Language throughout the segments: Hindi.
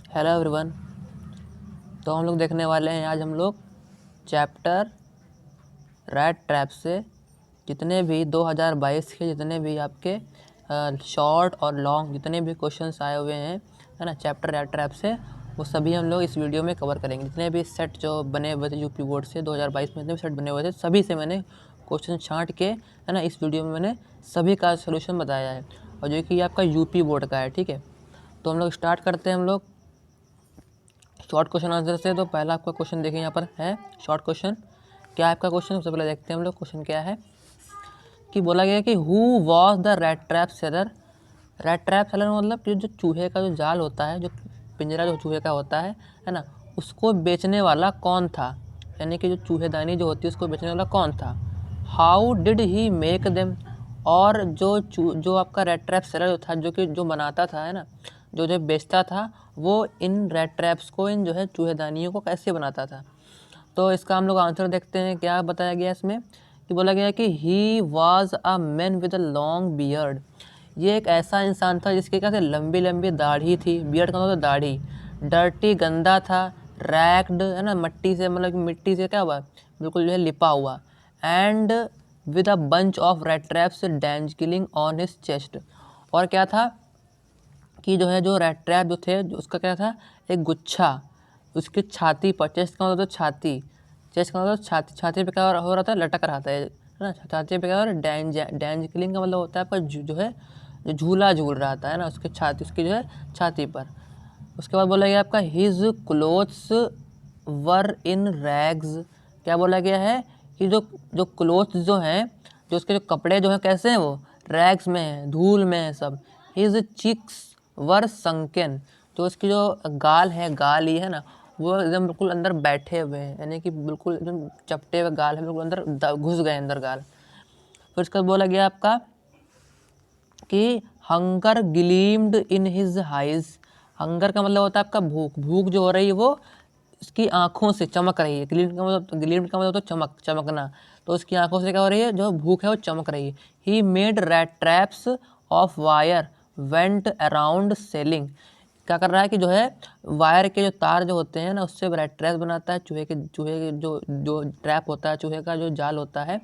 Hello everyone. तो हम लोग देखने वाले हैं आज हम लोग चैप्टर रैट ट्रैप से जितने भी 2022 के जितने भी आपके शॉर्ट और लॉन्ग जितने भी क्वेश्चंस आए हुए हैं, है ना, चैप्टर रैट ट्रैप से, वो सभी हम लोग इस वीडियो में कवर करेंगे। जितने भी सेट जो बने हुए थे यूपी बोर्ड से 2022 में जितने भी सेट बने हुए थे, सभी से मैंने क्वेश्चन छांट के, है ना, इस वीडियो में मैंने सभी का सोल्यूशन बताया है, और जो कि आपका यूपी बोर्ड का है। ठीक है, तो हम लोग स्टार्ट करते हैं हम लोग शॉर्ट क्वेश्चन आंसर से। तो पहला आपका क्वेश्चन देखिए, यहाँ पर है शॉर्ट क्वेश्चन। क्या है आपका क्वेश्चन, सबसे पहले देखते हैं हम लोग क्वेश्चन क्या है। कि बोला गया कि who was the rat trap seller. Rat trap seller मतलब कि जो चूहे का जो जाल होता है, जो पिंजरा जो चूहे का होता है ना, उसको बेचने वाला कौन था, यानी कि जो चूहेदानी जो होती है उसको बेचने वाला कौन था। How did he make them, और जो आपका रैट ट्रैप सेलर था, जो कि जो बनाता था, है ना, जो जो बेचता था, वो इन रैट ट्रैप्स को, इन जो है चूहेदानियों को कैसे बनाता था। तो इसका हम लोग आंसर देखते हैं। क्या बताया गया इसमें, कि बोला गया कि he was a man with a long beard. ये एक ऐसा इंसान था जिसके क्या थे, लंबी लंबी दाढ़ी थी। बियर्ड का मतलब दाढ़ी। डर्टी गंदा था। रैक्ड, है ना, मट्टी से, मतलब मिट्टी से क्या हुआ, बिल्कुल जो है लिपा हुआ। And with a bunch of rat traps dangling on his chest. और क्या था कि जो है जो रैट ट्रैप जो थे, जो उसका क्या था, एक गुच्छा उसकी छाती पर। चेस्ट का मतलब तो छाती, चेस्ट का मतलब छाती, छाती पे क्या हो रहा था, लटक रहा था, है ना, छाती पे क्या हो रहा है, डैंजलिंग का मतलब होता है आपका जो है जो झूला झूल रहा था, है ना, उसके छाती, उसकी जो है छाती पर। उसके बाद बोला गया आपका हिज क्लोथ्स वर इन रैग्स। क्या बोला गया है कि जो जो क्लोथ्स जो हैं, जो उसके जो कपड़े जो हैं, कैसे हैं वो, रैग्स में हैं, धूल में है सब। हिज चिक्स वर संकन, जो उसकी जो गाल है, गाल ही है ना, वो एकदम बिल्कुल अंदर बैठे हुए हैं, यानी कि बिल्कुल एकदम चपटे हुए गाल है, बिल्कुल अंदर घुस गए अंदर गाल। फिर उसके बाद बोला गया आपका कि hunger gleamed in his eyes. Hunger का मतलब होता है आपका भूख, भूख जो हो रही है वो उसकी आंखों से चमक रही है। ग्लीम्ड का मतलब तो चमक, चमकना। तो उसकी आंखों से क्या हो रही है, जो भूख है वो चमक रही है। He made rat traps of wire went around selling. क्या कर रहा है कि जो है वायर के जो तार जो होते हैं ना, उससे रैट ट्रैप बनाता है। चूहे के जो जो ट्रैप होता है, चूहे का जो जाल होता है,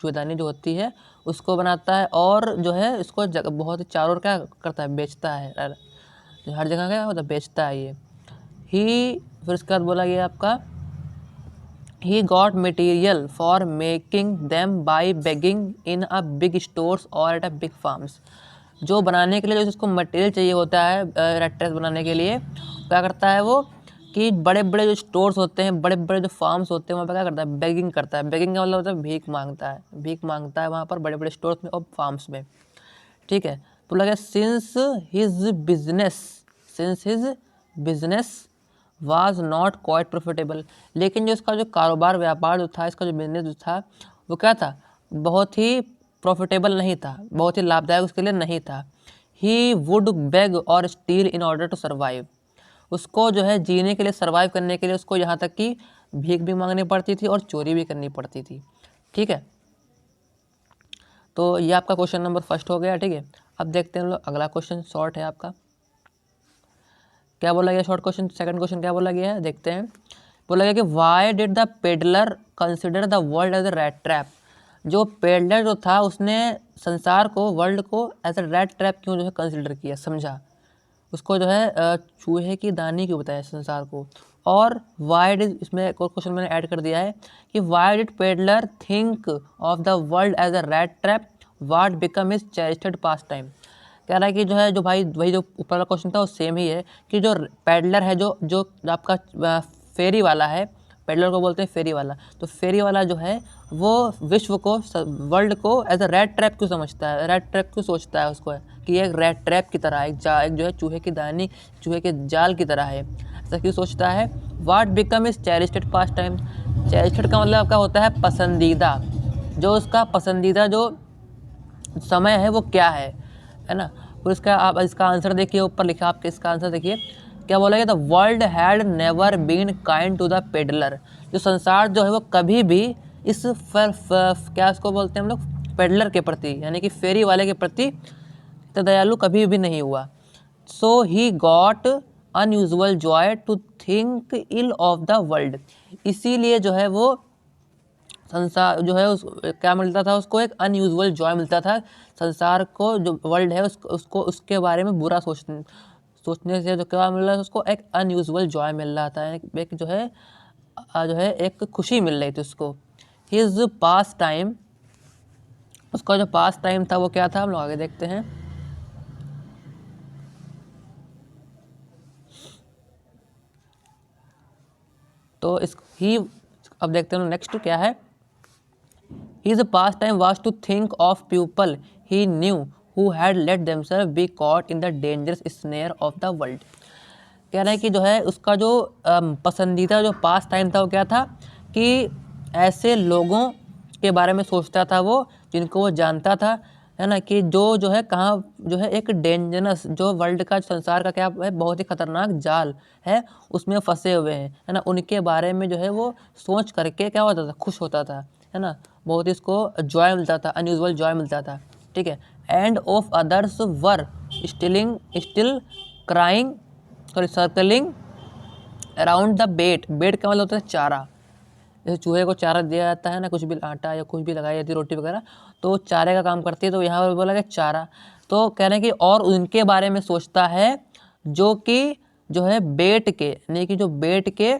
चूहेदानी जो होती है, उसको बनाता है। और जो है इसको बहुत चारों ओर क्या करता है, बेचता है, हर जगह क्या होता है, बेचता है ये। ही फिर उसके बाद बोला गया आपका he got material for making them by begging in a big stores और एट अ बिग फार्म्स। जो बनाने के लिए जो उसको मटेरियल चाहिए होता है रैट ट्रैप बनाने के लिए, क्या करता है वो, कि बड़े बड़े जो स्टोर्स होते हैं, बड़े बड़े जो फार्म्स होते हैं, वहाँ पर क्या करता है, बेगिंग करता है। बेगिंग का मतलब होता है भीख मांगता है, भीख मांगता है वहाँ पर बड़े बड़े स्टोर्स में और फार्म्स में। ठीक है, तो लगे since his business was not quite profitable. लेकिन जो इसका जो कारोबार, व्यापार जो था, इसका जो बिजनेस जो था, वो क्या था, बहुत ही प्रॉफिटेबल नहीं था, बहुत ही लाभदायक उसके लिए नहीं था। ही वुड बेग और steal in order to survive. उसको जो है जीने के लिए, सर्वाइव करने के लिए, उसको यहाँ तक कि भीख भी मांगनी पड़ती थी और चोरी भी करनी पड़ती थी। ठीक है, तो ये आपका क्वेश्चन नंबर फर्स्ट हो गया। ठीक है, अब देखते हैं हम लोग अगला क्वेश्चन, शॉर्ट है आपका। क्या बोला गया शॉर्ट क्वेश्चन, सेकंड क्वेश्चन क्या बोला गया है, देखते हैं। बोला गया कि why did the peddler consider the world as a rat trap. जो पेडलर जो था, उसने संसार को, वर्ल्ड को एज अ रैट ट्रैप क्यों जो है कंसिडर किया, समझा, उसको जो है चूहे की दानी क्यों बताया संसार को। और वाई डिड, इसमें एक और क्वेश्चन मैंने ऐड कर दिया है कि why did peddler think of the world as a rat trap, what become his cherished pastime. कह रहा है कि जो है, जो भाई वही जो ऊपर वाला क्वेश्चन था वो सेम ही है, कि जो पैडलर है, जो जो आपका फेरी वाला है, पैडलर को बोलते हैं फेरी वाला। तो फेरी वाला जो है वो विश्व को, वर्ल्ड को एज अ रैट ट्रैप क्यों समझता है, रैट ट्रैप क्यों सोचता है उसको, कि ये एक रैट ट्रैप की तरह है, एक जो है चूहे की दानी, चूहे के जाल की तरह है, ऐसा क्यों सोचता है। What become his cherished pastime. Cherished का मतलब आपका होता है पसंदीदा, जो उसका पसंदीदा जो समय है वो क्या है ना। फिर इसका आप इसका आंसर देखिए, ऊपर लिखा आपके, इसका आंसर देखिए क्या बोला गया, the world had never been kind to the peddler. जो संसार जो है वो कभी भी इस क्या उसको बोलते हैं हम लोग, पेडलर के प्रति, यानी कि फेरी वाले के प्रति तो दयालु कभी भी नहीं हुआ। So he got unusual joy to think ill of the world. इसीलिए जो है वो संसार जो है उस क्या मिलता था उसको, एक अनयूजुअल जॉय मिलता था। संसार को जो वर्ल्ड है उसको उसके बारे में बुरा सोचने से जो क्या मिल रहा है उसको एक अनयूजुअल जॉय मिल रहा था, एक जो है एक खुशी मिल रही थी उसको। हिज पास टाइम, उसका जो पास टाइम था वो क्या था, हम लोग आगे देखते हैं। तो अब देखते हैं नेक्स्ट क्या है। His pastime was to think of people he knew who had let themselves be caught in the dangerous snare of the world। कह रहे हैं कि जो है उसका जो पसंदीदा जो पास टाइम था वो क्या था कि ऐसे लोगों के बारे में सोचता था वो जिनको वो जानता था, है ना, कि जो है कहाँ जो है एक डेंजरस जो वर्ल्ड का संसार का क्या है बहुत ही खतरनाक जाल है उसमें फंसे हुए हैं, है ना, उनके बारे में जो है वो सोच करके क्या होता था, खुश होता था, है ना, बहुत ही इसको जॉय मिलता था, अनयूजुअल जॉय मिलता था, ठीक है। And of others were still crying circling around the bait. Bait का मतलब होता है चारा, जैसे चूहे को चारा दिया जाता है ना, कुछ भी आटा या कुछ भी लगाई जाती है रोटी वगैरह, तो चारे का काम करती है, तो यहाँ पर बोला गया चारा। तो कह रहे हैं कि और उनके बारे में सोचता है जो कि जो है बेट के यानी कि जो बेट के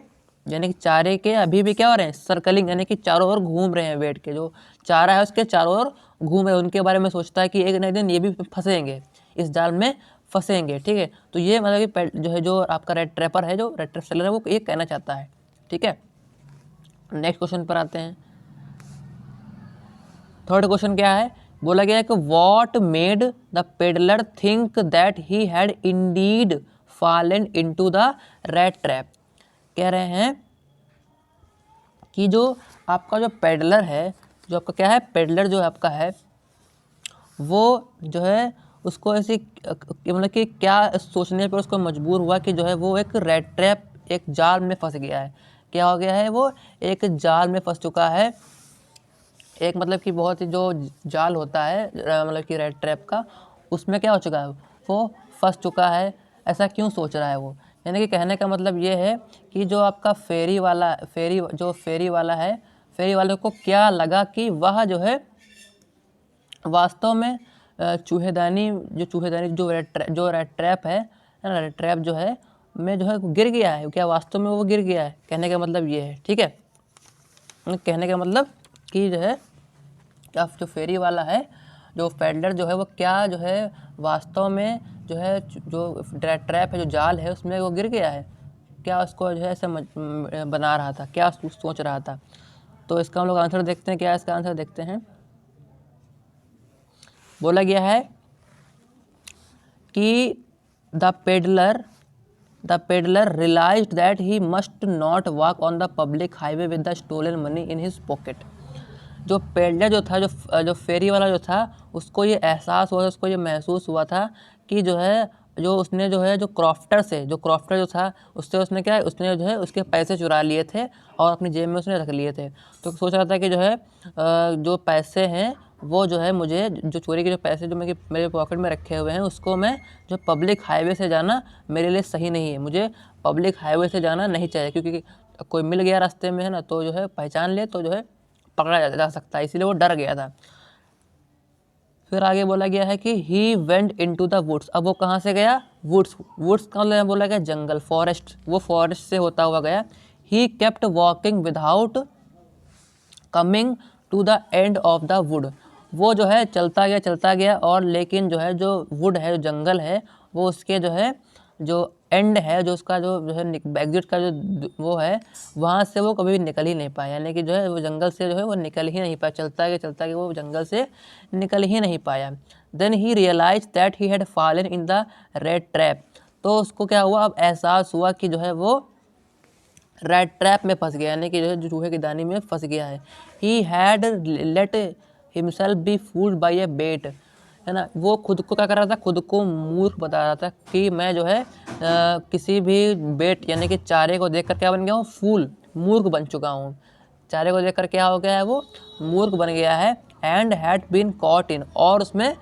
यानी कि चारे के अभी भी क्या हो रहे हैं, सर्कलिंग यानी कि चारों ओर घूम रहे हैं, बेट के जो चारा है उसके चारों ओर घूम रहे हैं, उनके बारे में सोचता है कि एक न एक दिन ये भी फंसेंगे, इस जाल में फंसेंगे, ठीक है। तो ये मतलब कि जो है जो आपका रेड ट्रैपर है, जो रेड ट्रैप सेलर है, वो ये कहना चाहता है, ठीक है। नेक्स्ट क्वेश्चन पर आते हैं। थर्ड क्वेश्चन क्या है, बोला गया है कि what made the peddler think that he had Indeed fallen into the red trap. कह रहे हैं कि जो आपका जो पेडलर है, जो आपका क्या है पेडलर जो आपका है वो जो है उसको ऐसी मतलब कि क्या सोचने पर उसको मजबूर हुआ कि जो है वो एक रेड ट्रैप एक जाल में फंस गया है। क्या हो गया है, वो एक जाल में फंस चुका है, एक मतलब कि बहुत ही जो जाल होता है मतलब कि रेड ट्रैप का, उसमें क्या हो चुका है, वो फंस चुका है। ऐसा क्यों सोच रहा है वो, यानी कि कहने का मतलब ये है कि जो आपका फेरी वाला है, फेरी वाले को क्या लगा कि वह जो है वास्तव में चूहेदानी जो रेड ट्रैप है ना, रेड ट्रैप जो है में जो है गिर गया है, क्या वास्तव में वो गिर गया है, कहने का मतलब ये है, ठीक है। कहने का मतलब कि जो है अब जो फेरी वाला है, जो पेडलर जो है वो क्या जो है वास्तव में जो है जो ट्रैप है, जो जाल है उसमें वो गिर गया है, क्या उसको जो है ऐसे बना रहा था, क्या सोच रहा था। तो इसका हम लोग आंसर देखते हैं, क्या इसका आंसर देखते हैं। बोला गया है कि the peddler realized that he must not walk on the public highway with the stolen money in his pocket. जो पेडलर जो था, जो फेरी वाला जो था, उसको ये एहसास हुआ, उसको ये महसूस हुआ था कि जो है जो उसने जो है जो क्रॉफ्टर जो था उससे उसने जो है उसके पैसे चुरा लिए थे और अपनी जेब में उसने रख लिए थे। तो सोच रहा था कि जो है जो पैसे हैं वो जो है मुझे जो चोरी के जो पैसे जो मेरे पॉकेट में रखे हुए हैं उसको मैं जो पब्लिक हाईवे से जाना मेरे लिए सही नहीं है, मुझे पब्लिक हाईवे से जाना नहीं चाहिए, क्योंकि कोई मिल गया रास्ते में, है ना, तो जो है पहचान ले तो जो है पकड़ा जा सकता है, इसीलिए वो डर गया था। फिर आगे बोला गया है कि he went into the woods. अब वो कहाँ से गया, वुड्स का मतलब बोला गया जंगल, फॉरेस्ट, वो फॉरेस्ट से होता हुआ गया। He kept walking without coming to the end of the wood. वो जो है चलता गया और लेकिन जो है जो वुड है, जो जंगल है, वो उसके जो है जो एंड है, जो उसका जो है एग्जिट का जो वो है, वहाँ से वो कभी भी निकल ही नहीं पाया, यानी कि जो है वो जंगल से जो है वो निकल ही नहीं पाया, चलता गया वो जंगल से निकल ही नहीं पाया। Then he realize that he had fallen in the red trap. तो उसको क्या हुआ, अब एहसास हुआ कि जो है वो रेड ट्रैप में फंस गया, यानी कि जो है जो चूहे की दानी में फंस गया है। He had let himself be fooled by a bait, है ना, वो खुद को क्या कर रहा था, खुद को मूर्ख बता रहा था कि मैं जो है किसी भी बेट यानी कि चारे को देखकर क्या बन गया हूँ, मूर्ख बन चुका हूँ। चारे को देखकर क्या हो गया है, वो मूर्ख बन गया है। And had been caught in, और उसमें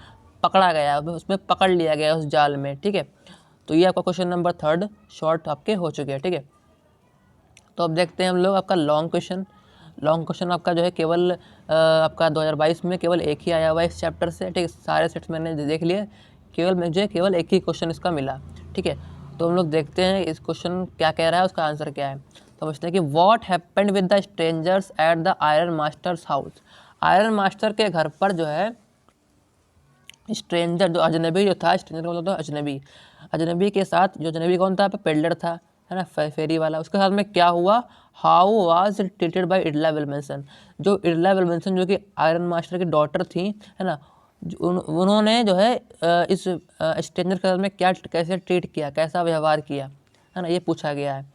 पकड़ा गया, उसमें पकड़ लिया गया उस जाल में, ठीक है। तो ये आपका क्वेश्चन नंबर 3 शॉर्ट आपके हो चुके हैं, ठीक है। तो अब देखते हैं हम लोग आपका लॉन्ग क्वेश्चन आपका जो है केवल आपका 2022 में केवल एक ही आया हुआ है इस चैप्टर से, ठीक है। सारे सेट्स मैंने देख लिए, मुझे केवल एक ही क्वेश्चन इसका मिला, ठीक है। तो हम लोग देखते हैं इस क्वेश्चन क्या कह रहा है, उसका आंसर क्या है। तो समझते हैं कि what happened with the strangers at the iron masters house. Iron master के घर पर जो है स्ट्रेंजर, जो अजनबी जो था, स्ट्रेंजर मतलब तो अजनबी के साथ, जो अजनबी कौन था, पेडलर था, है ना, फेरी वाला, उसके साथ में क्या हुआ। How was treated by Edla Willmansson. जो इडला विल्मसन जो कि आयरन मास्टर की डॉटर थी, है ना, उन्होंने जो है इस स्ट्रेंजर के साथ में कैसे ट्रीट किया, कैसा व्यवहार किया, है ना, ये पूछा गया है।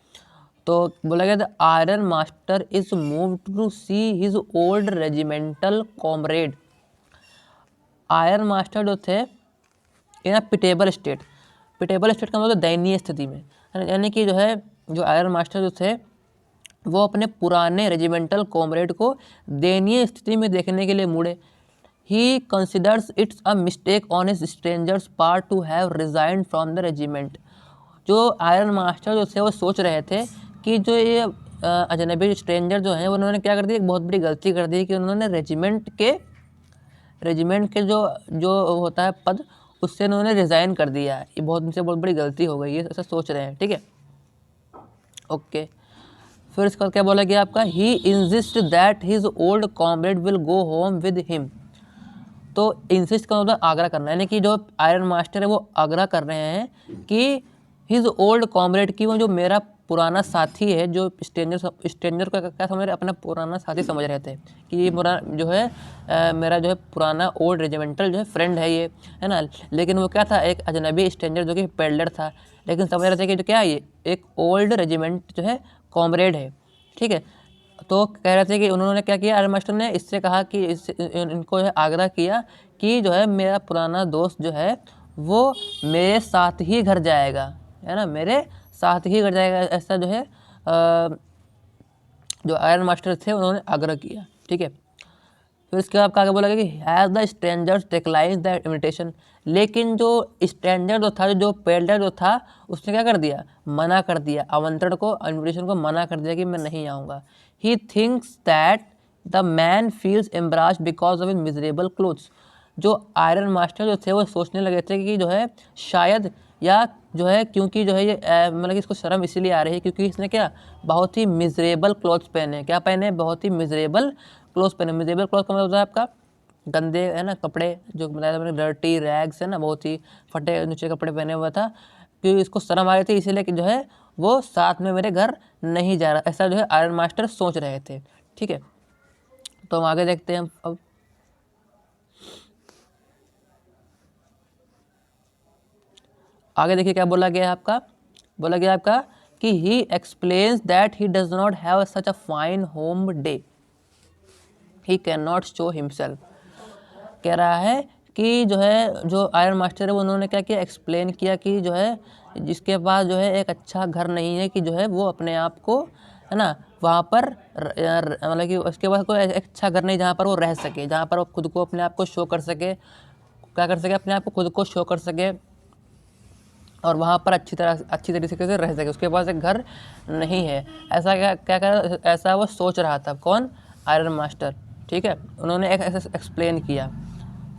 तो बोला गया the iron master is moved to see his old regimental comrade. Iron master जो थे इन अ पिटेबल स्टेट का मतलब दयनीय स्थिति में, यानी कि जो है जो आयरन मास्टर जो थे वो अपने पुराने रेजिमेंटल कॉमरेड को दयनीय स्थिति में देखने के लिए मुड़े। He considers it's a mistake on his stranger's part to have resigned from the regiment. जो आयरन मास्टर जो थे वो सोच रहे थे कि जो ये अजनबी स्ट्रेंजर जो हैं उन्होंने क्या कर दिया, एक बहुत बड़ी गलती कर दी कि उन्होंने रेजिमेंट के जो होता है पद, उससे उन्होंने रिज़ाइन कर दिया है। ये उनसे बहुत बड़ी गलती हो गई है, ऐसा सोच रहे हैं, ठीक है। ओके, फिर इसका क्या बोला गया आपका, he insist that his old comrade will go home with him. तो इंसिस्ट का मतलब आग्रह करना, यानी कि जो आयरन मास्टर है वो आग्रह कर रहे हैं कि हिज ओल्ड कॉमरेड की, वो जो मेरा पुराना साथी है, जो स्ट्रेंजर का क्या समझ रहे, अपना पुराना साथी समझ रहे थे कि ये जो है मेरा जो है पुराना ओल्ड रेजिमेंटल जो है फ्रेंड है ये, है ना। लेकिन वो क्या था, एक अजनबी स्ट्रेंजर जो कि पेडलर था, लेकिन समझ रहे थे कि जो क्या ये एक ओल्ड रेजिमेंट जो है कॉमरेड है, ठीक है। तो कह रहे थे कि उन्होंने क्या किया, आयरन मास्टर ने इससे कहा कि इनको आग्रह किया कि जो है मेरा पुराना दोस्त जो है वो मेरे साथ ही घर जाएगा, है ना, मेरे साथ ही घर जाएगा, ऐसा जो है जो आयरन मास्टर थे उन्होंने आग्रह किया, ठीक है। फिर इसके बाद आगे बोला गया कि has the strangers decline the invitation. लेकिन जो स्ट्रेंजर जो था, जो पेडलर जो था, उसने क्या कर दिया, मना कर दिया, आमंत्रण को, इन्विटेशन को मना कर दिया कि मैं नहीं आऊँगा। He thinks that the man feels embarrassed because of his miserable clothes. जो आयरन मास्टर जो थे वो सोचने लगे थे कि जो है शायद, या जो है क्योंकि जो है ये मतलब कि इसको शर्म इसीलिए आ रही है क्योंकि इसने क्या बहुत ही मिजरेबल क्लॉथ्स पहने, क्या पहने, बहुत ही मिजरेबल क्लॉथ्स पहने। मिजरेबल क्लॉथ का मतलब होता है आपका गंदे, है ना, कपड़े, जो बताया था मैंने, डर्टी रैग्स, है ना, बहुत ही फटे नीचे कपड़े पहने हुआ था, क्योंकि इसको शर्म आ रही थी, इसीलिए कि जो है वो साथ में मेरे घर नहीं जा रहा, ऐसा जो है आयरन मास्टर सोच रहे थे, ठीक है। तो हम आगे देखते हैं अब। आगे देखिए क्या बोला गया है आपका, बोला गया आपका कि ही explains that he does not have such a fine home day, he can not show himself. कह रहा है कि जो है जो आयरन मास्टर है वो उन्होंने क्या किया, एक्सप्लेन किया कि जो है जिसके पास जो है एक अच्छा घर नहीं है कि जो है वो अपने आप को, है ना, वहाँ पर मतलब कि उसके पास कोई एक अच्छा घर नहीं जहाँ पर वो रह सके, जहाँ पर वो खुद को अपने आप को शो कर सके, क्या कर सके, अपने आप को खुद को शो कर सके और वहाँ पर अच्छी तरीके से रह सके, उसके पास एक घर नहीं है, ऐसा ऐसा वो सोच रहा था, कौन, आयरन मास्टर, ठीक है। उन्होंने ऐसा एक्सप्लेन किया।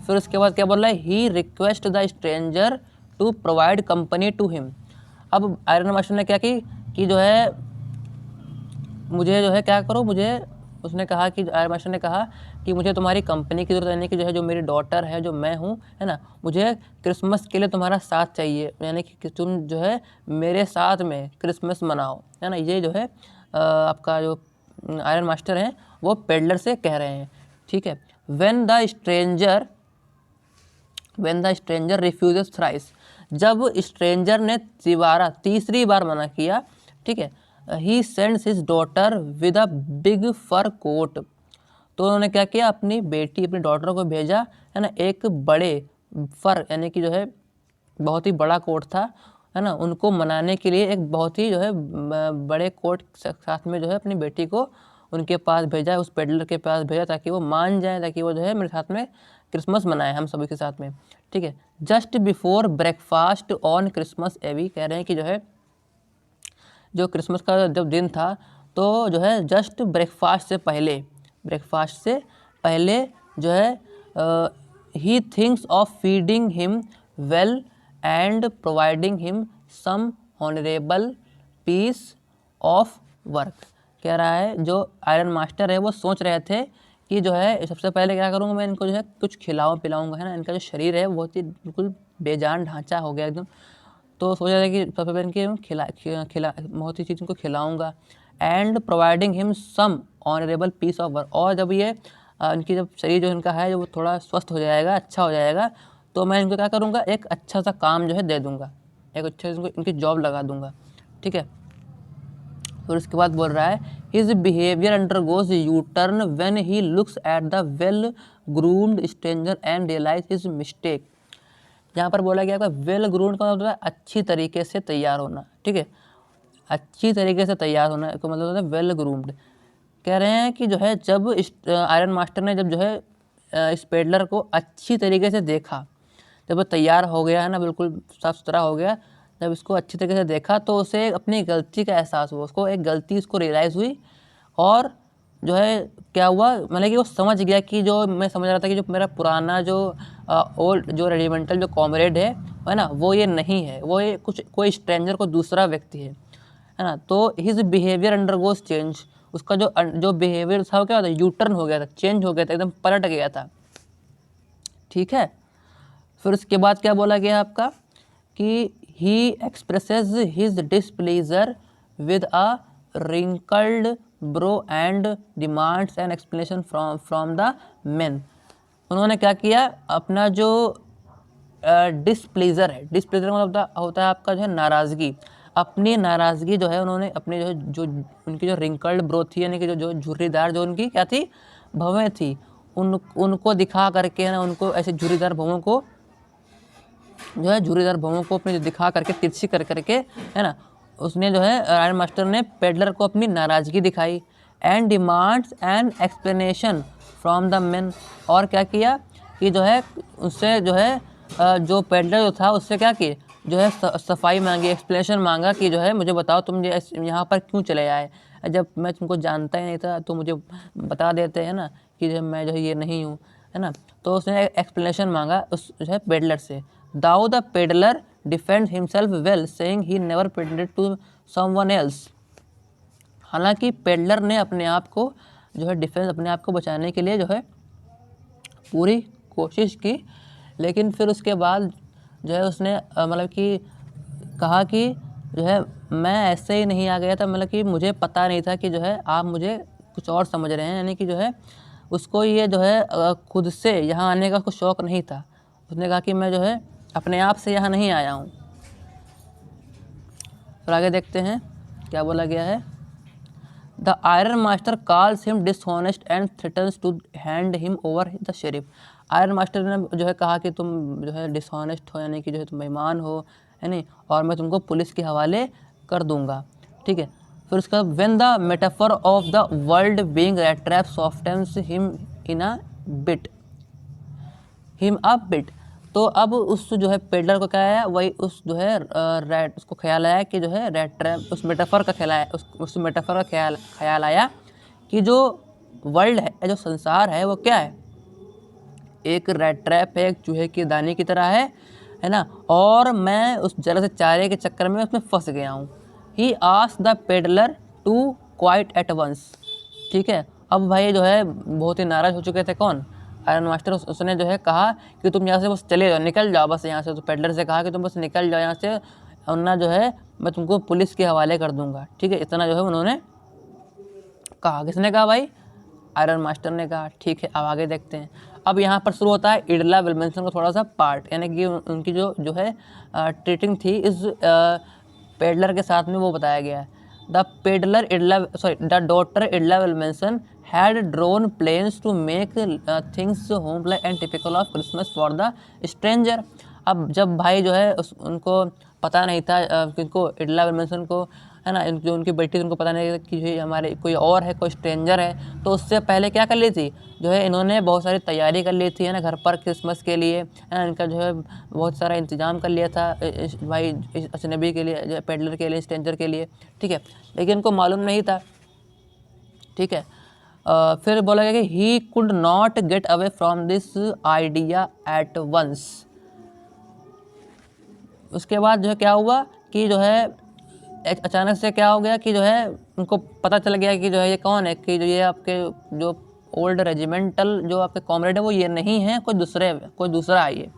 फिर उसके बाद क्या बोल रहा है, he request the stranger to provide company to him. अब आयरन मास्टर ने क्या की कि जो है मुझे जो है क्या करो, मुझे, उसने कहा कि आयरन मास्टर ने कहा कि मुझे तुम्हारी कंपनी की ज़रूरत है, यानी कि जो है जो मेरी डॉटर है, जो मैं हूँ, है ना, मुझे क्रिसमस के लिए तुम्हारा साथ चाहिए, यानी कि तुम जो है मेरे साथ में क्रिसमस मनाओ, है ना। ये जो है आपका जो आयरन मास्टर हैं वो पेडलर से कह रहे हैं, ठीक है। When the stranger refuses thrice. जब स्ट्रेंजर ने तीसरी बार मना किया, ठीक है, he sends his daughter with a big fur coat. तो उन्होंने क्या किया, अपनी डॉटर को भेजा, है ना, एक बड़े फर, यानी कि जो है बहुत ही बड़ा कोट था, है ना, उनको मनाने के लिए एक बहुत ही जो है बड़े कोट साथ में जो है अपनी बेटी को उनके पास भेजा, उस पेडलर के पास भेजा, ताकि वो मान जाए, ताकि वो जो है मेरे साथ में क्रिसमस मनाए हम सभी के साथ में, ठीक है। Just before breakfast on Christmas Eve, कह रहे हैं कि जो है जो क्रिसमस का जब दिन था तो जो है जस्ट ब्रेकफास्ट से पहले जो है he thinks of feeding him well and providing him some honourable piece of work. कह रहा है जो आयरन मास्टर है वो सोच रहे थे कि जो है सबसे पहले क्या करूँगा, मैं इनको जो है कुछ पिलाऊंगा, है ना। इनका जो शरीर है बहुत ही बिल्कुल बेजान ढांचा हो गया एकदम। तो सोचा था कि सबसे पहले इनके खिला बहुत ही चीज़ इनको खिलाऊंगा। And providing him some honourable piece of work, और जब ये इनकी जब शरीर जो इनका है जो वो थोड़ा स्वस्थ हो जाएगा, अच्छा हो जाएगा, तो मैं इनको क्या करूँगा, एक अच्छा सा काम जो है दे दूँगा, एक अच्छे से इनकी जॉब लगा दूँगा, ठीक है। फिर उसके बाद बोल रहा है his behaviour undergoes U turn when he looks at the well groomed stranger and realize his mistake. यहाँ पर बोला गया वेल ग्रूम्ड का मतलब है अच्छी तरीके से तैयार होना, ठीक है। अच्छी तरीके से तैयार होना का मतलब होता है वेल ग्रूम्ड। कह रहे हैं कि जो है जब आयरन मास्टर ने जब जो है इस पेडलर को अच्छी तरीके से देखा, जब वो तैयार हो गया है ना, बिल्कुल साफ सुथरा हो गया, जब इसको अच्छी तरीके से देखा तो उसे अपनी गलती का एहसास हुआ, उसको एक गलती उसको रियलाइज़ हुई। और जो है क्या हुआ, मतलब कि वो समझ गया कि जो मैं समझ रहा था कि जो मेरा पुराना जो ओल्ड जो रेजिमेंटल जो कॉमरेड है ना, वो ये नहीं है, वो ये कुछ कोई स्ट्रेंजर को दूसरा व्यक्ति है ना। तो हिज बिहेवियर अंडरगोज चेंज, उसका जो बिहेवियर था वो क्या होता है, यू टर्न हो गया था, चेंज हो गया था, एकदम पलट गया था, ठीक है। फिर उसके बाद क्या बोला गया आपका कि he expresses his displeasure with a wrinkled brow and demands an explanation from the man. उन्होंने क्या किया, अपना जो डिसप्लीजर है, डिसप्लीजर का मतलब होता है आपका जो है नाराज़गी, अपनी नाराज़गी जो है उन्होंने अपने जो उनकी जो रिंकल्ड ब्रो थी, यानी कि जो झुर्रीदार जो उनकी क्या थी, भवें थी, उनको दिखा करके ना, उनको ऐसे झुर्रीदार भवों को जो है झुर्रीदार भवों को अपने दिखा करके तिरछी कर करके, है ना, उसने जो है आयरन मास्टर ने पेडलर को अपनी नाराज़गी दिखाई। And demands an explanation from the man, और क्या किया कि जो है उससे जो है जो पेडलर जो था उससे क्या किए, जो है सफाई मांगी, एक्सप्लेनेशन मांगा कि जो है मुझे बताओ तुम यहाँ पर क्यों चले आए, जब मैं तुमको जानता ही नहीं था तो मुझे बता देते हैं ना कि जो मैं जो है ये नहीं हूँ, है ना। तो उसने एक्सप्लेनेशन मांगा उस जो है पेडलर से। Though the peddler defend himself well saying he never pretended to someone else. हालांकि पेडलर ने अपने आप को जो है डिफेंस, अपने आप को बचाने के लिए जो है पूरी कोशिश की, लेकिन फिर उसके बाद जो है उसने मतलब कि कहा कि जो है मैं ऐसे ही नहीं आ गया था, मतलब कि मुझे पता नहीं था कि जो है आप मुझे कुछ और समझ रहे हैं, यानी कि जो है उसको ये जो है खुद से यहाँ आने का कुछ शौक़ नहीं था। उसने कहा कि मैं जो है अपने आप से यहाँ नहीं आया हूँ। फिर आगे देखते हैं क्या बोला गया है। The iron master calls him dishonest and threatens to hand him over the sheriff. Iron master ने जो है कहा कि तुम जो है डिसऑनेस्ट हो, यानी कि जो है तुम बेईमान हो, है नहीं, और मैं तुमको पुलिस के हवाले कर दूंगा, ठीक है। फिर उसका when the metaphor of the world being the trap softens him in a bit, तो अब उस जो है पेडलर को क्या आया, वही उस जो है रैट, उसको ख्याल आया कि जो है रैट ट्रैप, उस मेटाफर का ख्याल आया, उस मेटाफर का ख्याल आया कि जो वर्ल्ड है, जो संसार है, वो क्या है, एक रैट ट्रैप है, एक चूहे की दाने की तरह है ना, और मैं उस जरा से चारे के चक्कर में उसमें फंस गया हूँ। He asked the peddler to quite at once, ठीक है। अब भाई जो है बहुत ही नाराज़ हो चुके थे कौन, आयरन मास्टर। उसने जो है कहा कि तुम यहाँ से बस चले जाओ, निकल जाओ बस यहाँ से। तो पेडलर से कहा कि तुम बस निकल जाओ यहाँ से, वरना जो है मैं तुमको पुलिस के हवाले कर दूंगा, ठीक है। इतना जो है उन्होंने कहा। किसने कहा भाई, आयरन मास्टर ने कहा, ठीक है। अब आगे देखते हैं। अब यहाँ पर शुरू होता है इडला विल्मनसन का थोड़ा सा पार्ट, यानी कि उनकी जो है ट्रीटिंग थी इस पेडलर के साथ में, वो बताया गया है। The daughter Edla Willmansson had drawn plans to make things homelike and typical of Christmas for the stranger। अब जब भाई जो है उनको पता नहीं था, किनको, इडला विल्मनसन को है ना, जो उनकी बेटी थी उनको पता नहीं कि ये हमारे कोई और है, कोई स्ट्रेंजर है, तो उससे पहले क्या कर ली थी, जो है इन्होंने बहुत सारी तैयारी कर ली थी, है ना, घर पर क्रिसमस के लिए, है ना, इनका जो है बहुत सारा इंतजाम कर लिया था भाई अजनबी के लिए, जो है पेडलर के लिए, स्ट्रेंजर के लिए, ठीक है, लेकिन उनको मालूम नहीं था, ठीक है। फिर बोला गया कि he could not get away from this idea at once. उसके बाद जो है क्या हुआ कि जो है अचानक से क्या हो गया कि जो है उनको पता चल गया कि जो है ये कौन है, कि जो ये आपके जो ओल्ड रेजिमेंटल जो आपके कॉमरेड है वो ये नहीं है, कोई दूसरा है ये।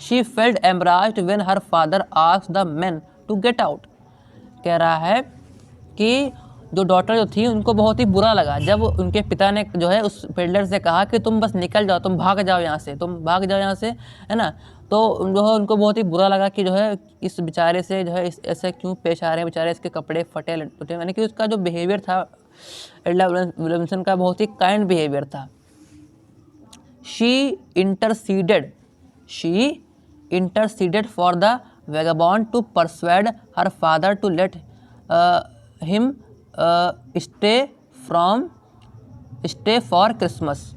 She felt embarrassed when her father asked the man to get out. कह रहा है कि जो डॉटर जो थी उनको बहुत ही बुरा लगा जब उनके पिता ने जो है उस पेडलर से कहा कि तुम बस निकल जाओ, तुम भाग जाओ यहाँ से, है ना। तो जो है उनको बहुत ही बुरा लगा कि जो है इस बेचारे से जो है ऐसे क्यों पेश आ रहे हैं, बेचारे इसके कपड़े फटे लटे, यानी कि उसका जो बिहेवियर था एल्डा विलियमसन का बहुत ही काइंड बिहेवियर था। She interceded for the vagabond to persuade her father to let him stay for Christmas.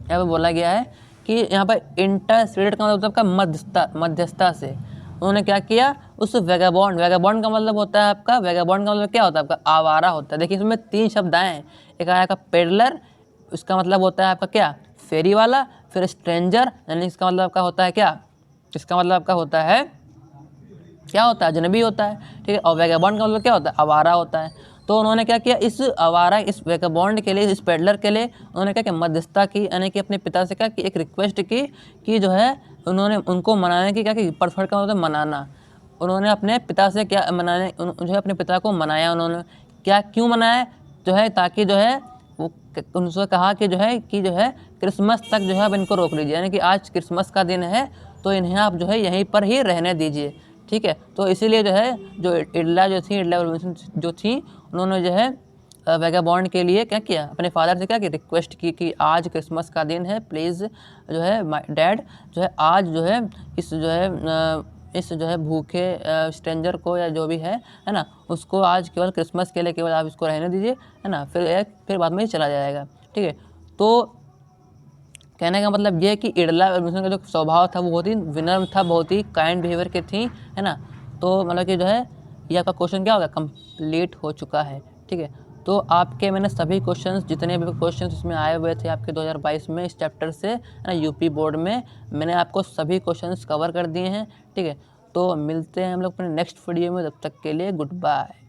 यहाँ पर बोला गया है कि यहाँ पर इंटरसीडेड का मतलब का मध्यस्थता से उन्होंने क्या किया, उस वेगाबॉन्ड का मतलब होता है आपका, वेगाबॉन्ड का मतलब क्या होता है आपका, आवारा होता है। देखिए इसमें 3 शब्द आए हैं, एक आया का पेडलर, इसका मतलब होता है आपका क्या, फेरी वाला, फिर स्ट्रेंजर, यानी इसका मतलब आपका होता है क्या, इसका मतलब आपका होता है क्या होता है, अजनबी होता है, ठीक है। और वेगाबॉन्ड का मतलब क्या होता है, आवारा होता है। तो उन्होंने क्या किया, इस वेगाबॉन्ड के लिए, इस पेडलर के लिए उन्होंने क्या किया, मध्यस्थता की, यानी कि अपने पिता से क्या कि एक रिक्वेस्ट की कि जो है उन्होंने उनको मनाने की क्या कि परsuade का मतलब मनाना, उन्होंने अपने पिता से क्या मनाने, जो है अपने पिता को मनाया उन्होंने, क्या क्यों मनाया, जो है ताकि जो है वो उनसे कहा कि जो है क्रिसमस तक जो है अब इनको रोक लीजिए, यानी कि आज क्रिसमस का दिन है तो इन्हें आप जो है यहीं पर ही रहने दीजिए, ठीक है। तो इसीलिए जो है जो इडला विलियमसन जो थी उन्होंने जो है वेगाबॉन्ड के लिए क्या किया, अपने फादर से क्या कि रिक्वेस्ट की कि आज क्रिसमस का दिन है, प्लीज़ जो है माय डैड जो है आज जो है इस जो है भूखे स्ट्रेंजर को या जो भी है ना, उसको आज केवल क्रिसमस के लिए केवल आप इसको रहने दीजिए, है ना, फिर बाद में ही चला जाएगा, ठीक है। तो कहने का मतलब ये है कि इडला विलियमसन का जो स्वभाव था वो बहुत ही विनम्र था, बहुत ही काइंड बिहेवियर के थी, है ना। तो मतलब कि जो है ये आपका क्वेश्चन क्या होगा, कंप्लीट हो चुका है, ठीक है। तो आपके मैंने सभी क्वेश्चंस, जितने भी क्वेश्चंस इसमें आए हुए थे आपके 2022 में इस चैप्टर से, है ना, यूपी बोर्ड में, मैंने आपको सभी क्वेश्चंस कवर कर दिए हैं, ठीक है। तो मिलते हैं हम लोग अपने नेक्स्ट वीडियो में, तब तक के लिए गुड बाय।